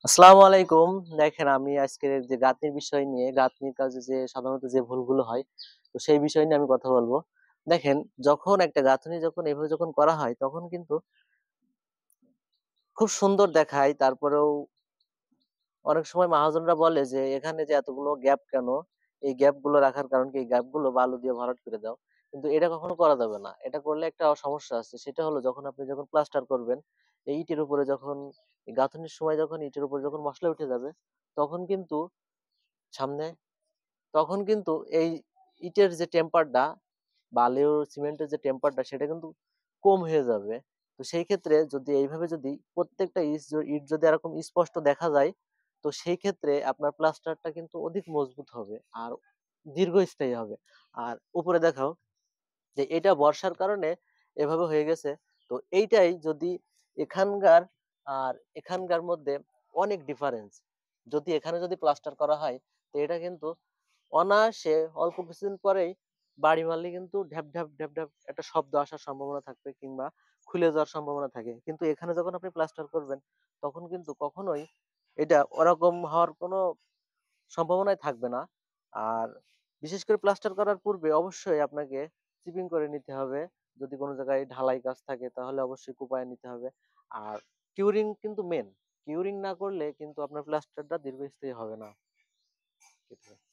আসসালামু আলাইকুম। দেখেন আমি আজকের যে গাঁথনির বিষয় নিয়ে গাঁথনির কাজে যে সাধারণত যে ভুলগুলো হয়, তো সেই বিষয় নিয়ে আমি কথা বলবো। দেখেন যখন একটা গাঁথনি যখন এভাবে যখন করা হয় তখন কিন্তু খুব সুন্দর দেখায়। তারপরেও অনেক সময় মহাজনরা বলে যে এখানে যে এতগুলো গ্যাপ কেন? এই গ্যাপ গুলো রাখার কারণ কি? এই গ্যাপ গুলো বালু দিয়ে ভরাট করে দাও। কিন্তু এটা কখনো করা যাবে না। এটা করলে একটা সমস্যা আছে। সেটা হলো যখন আপনি যখন প্লাস্টার করবেন, এই ইটের উপরে যখন এই গাঁথনির সময় যখন ইটের উপরে যখন মসলা উঠে যাবে, তখন কিন্তু সামনে তখন কিন্তু এই ইটের যে টেম্পারটা বালির সিমেন্টের যে টেম্পারটা সেটা কিন্তু কম হয়ে যাবে। তো সেই ক্ষেত্রে যদি এইভাবে যদি প্রত্যেকটা ইট যদি এরকম স্পষ্ট দেখা যায়, তো সেই ক্ষেত্রে আপনার প্লাস্টারটা কিন্তু অধিক মজবুত হবে আর দীর্ঘস্থায়ী হবে। আর উপরে দেখাও যে এটা বর্ষার কারণে এভাবে হয়ে গেছে। তো এইটাই যদি এখানকার আর এখানকার মধ্যে অনেক ডিফারেন্স। যদি এখানে যদি প্লাস্টার করা হয়, তো এটা কিন্তু অনায়াসে অল্প কিছুদিন পরেই বাড়ি মারলে কিন্তু ঢ্যাপ ঢ্যাপ ঢ্যাপ ঢ্যাপ একটা শব্দ আসার সম্ভাবনা থাকবে কিংবা খুলে যাওয়ার সম্ভাবনা থাকে। কিন্তু এখানে যখন আপনি প্লাস্টার করবেন তখন কিন্তু কখনোই এটা ওরকম হওয়ার কোনো সম্ভাবনাই থাকবে না। আর বিশেষ করে প্লাস্টার করার পূর্বে অবশ্যই আপনাকে চিপিং করে নিতে হবে। যদি কোনো জায়গায় ঢালাই কাজ থাকে তাহলে অবশ্যই কোপায় নিতে হবে। আর কিউরিং কিন্তু মেইন। কিউরিং না করলে কিন্তু আপনার প্লাস্টারটা দীর্ঘস্থায়ী হবে না।